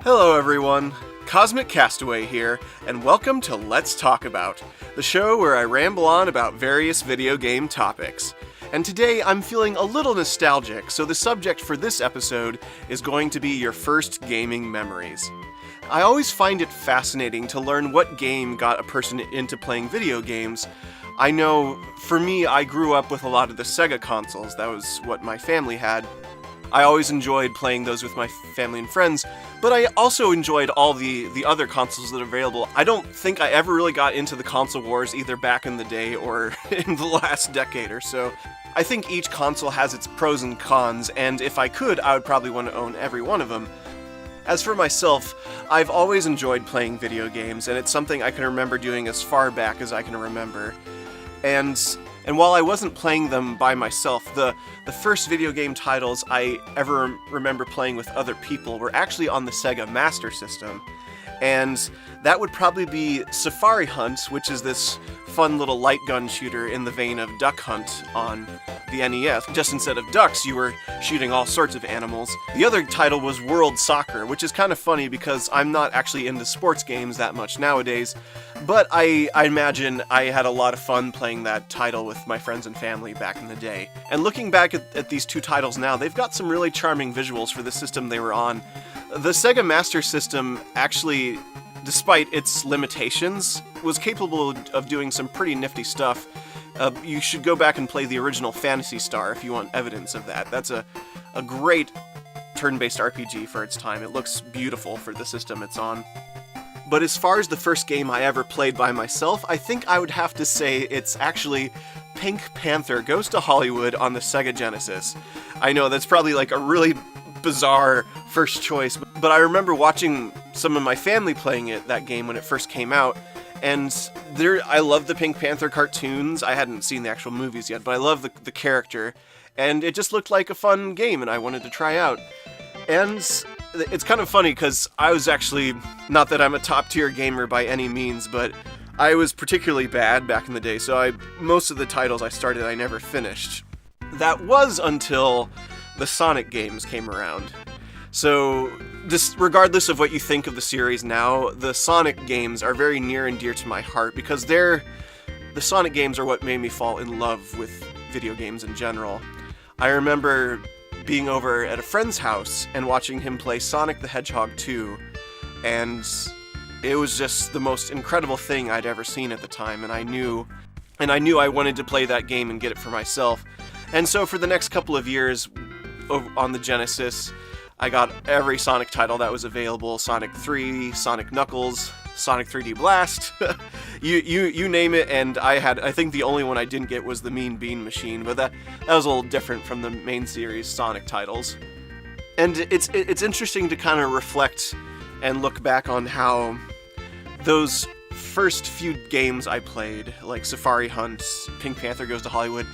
Hello everyone, Cosmic Castaway here, and welcome to Let's Talk About, the show where I ramble on about various video game topics. And today I'm feeling a little nostalgic, so the subject for this episode is going to be your first gaming memories. I always find it fascinating to learn what game got a person into playing video games. I know, for me, I grew up with a lot of the Sega consoles. That was what my family had. I always enjoyed playing those with my family and friends, but I also enjoyed all the other consoles that are available. I don't think I ever really got into the console wars either back in the day or in the last decade or so. I think each console has its pros and cons, and if I could, I would probably want to own every one of them. As for myself, I've always enjoyed playing video games, and it's something I can remember doing as far back as I can remember. And while I wasn't playing them by myself, the first video game titles I ever remember playing with other people were actually on the Sega Master System. And that would probably be Safari Hunt, which is this fun little light gun shooter in the vein of Duck Hunt on the NES. Just instead of ducks, you were shooting all sorts of animals. The other title was World Soccer, which is kind of funny because I'm not actually into sports games that much nowadays, but I imagine I had a lot of fun playing that title with my friends and family back in the day. And looking back at these two titles now, they've got some really charming visuals for the system they were on. The Sega Master System actually, despite its limitations, was capable of doing some pretty nifty stuff. You should go back and play the original Phantasy Star if you want evidence of that. That's a great turn-based RPG for its time. It looks beautiful for the system it's on. But as far as the first game I ever played by myself, I think I would have to say it's actually Pink Panther Goes to Hollywood on the Sega Genesis. I know that's probably like a really bizarre first choice, but I remember watching some of my family playing that game when it first came out, and I love the Pink Panther cartoons. I hadn't seen the actual movies yet, but I love the character, and it just looked like a fun game, and I wanted to try out. And it's kind of funny, because I was actually, not that I'm a top-tier gamer by any means, but I was particularly bad back in the day, so most of the titles I started I never finished. That was until the Sonic games came around. So, regardless of what you think of the series now, the Sonic games are very near and dear to my heart, because the Sonic games are what made me fall in love with video games in general. I remember being over at a friend's house and watching him play Sonic the Hedgehog 2, and it was just the most incredible thing I'd ever seen at the time, and I knew I wanted to play that game and get it for myself. And so for the next couple of years on the Genesis, I got every Sonic title that was available: Sonic 3, Sonic Knuckles, Sonic 3D Blast, you name it, and I think the only one I didn't get was the Mean Bean Machine, but that was a little different from the main series Sonic titles. And it's interesting to kind of reflect and look back on how those first few games I played, like Safari Hunt, Pink Panther Goes to Hollywood,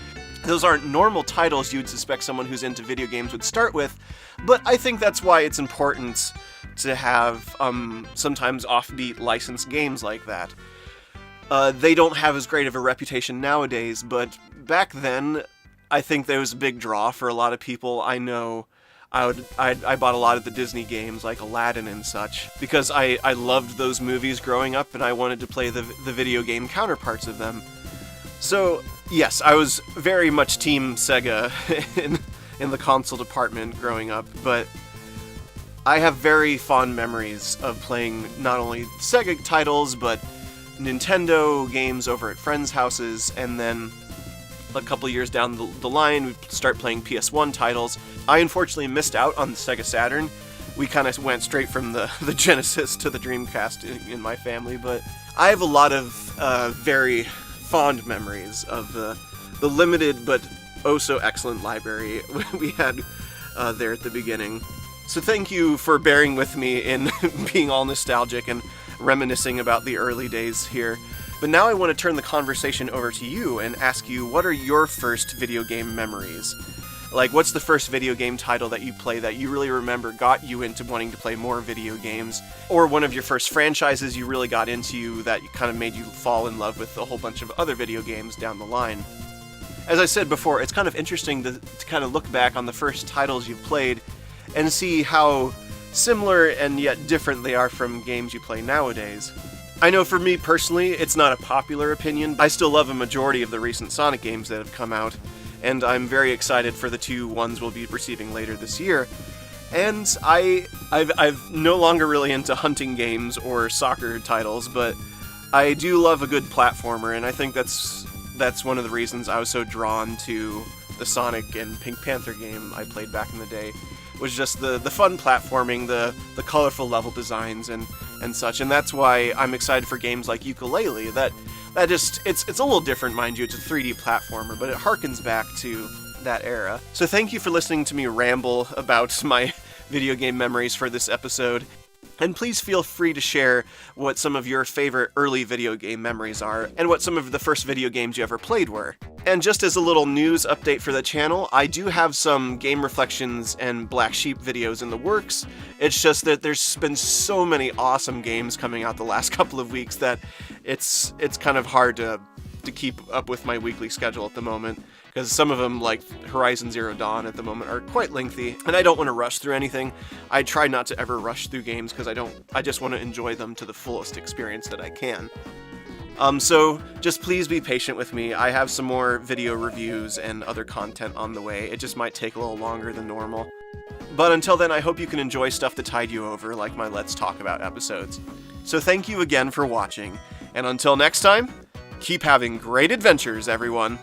those aren't normal titles you'd suspect someone who's into video games would start with, but I think that's why it's important to have sometimes offbeat licensed games like that. They don't have as great of a reputation nowadays, but back then, I think there was a big draw for a lot of people. I know I bought a lot of the Disney games, like Aladdin and such, because I loved those movies growing up, and I wanted to play the video game counterparts of them. So, yes, I was very much Team Sega in the console department growing up, but I have very fond memories of playing not only Sega titles, but Nintendo games over at friends' houses, and then a couple years down the line, we start playing PS1 titles. I unfortunately missed out on the Sega Saturn. We kind of went straight from the Genesis to the Dreamcast in my family, but I have a lot of very fond memories of the limited but oh so excellent library we had there at the beginning. So thank you for bearing with me in being all nostalgic and reminiscing about the early days here. But now I want to turn the conversation over to you and ask you, what are your first video game memories? Like, what's the first video game title that you play that you really remember got you into wanting to play more video games? Or one of your first franchises you really got into that kind of made you fall in love with a whole bunch of other video games down the line? As I said before, it's kind of interesting to kind of look back on the first titles you've played and see how similar and yet different they are from games you play nowadays. I know for me personally, it's not a popular opinion, but I still love a majority of the recent Sonic games that have come out, and I'm very excited for the 2 ones we'll be receiving later this year. And I've no longer really into hunting games or soccer titles, but I do love a good platformer, and I think that's one of the reasons I was so drawn to the Sonic and Pink Panther game I played back in the day, was just the fun platforming, the colorful level designs and such, and that's why I'm excited for games like Yooka-Laylee. That just, it's a little different, mind you, it's a 3D platformer, but it harkens back to that era. So thank you for listening to me ramble about my video game memories for this episode. And please feel free to share what some of your favorite early video game memories are, and what some of the first video games you ever played were. And just as a little news update for the channel, I do have some Game Reflections and Black Sheep videos in the works. It's just that there's been so many awesome games coming out the last couple of weeks that it's kind of hard to keep up with my weekly schedule at the moment, because some of them, like Horizon Zero Dawn at the moment, are quite lengthy, and I don't want to rush through anything. I try not to ever rush through games because I just want to enjoy them to the fullest experience that I can. So just please be patient with me. I have some more video reviews and other content on the way. It just might take a little longer than normal. But until then, I hope you can enjoy stuff to tide you over, like my Let's Talk About episodes. So thank you again for watching, and until next time, keep having great adventures, everyone!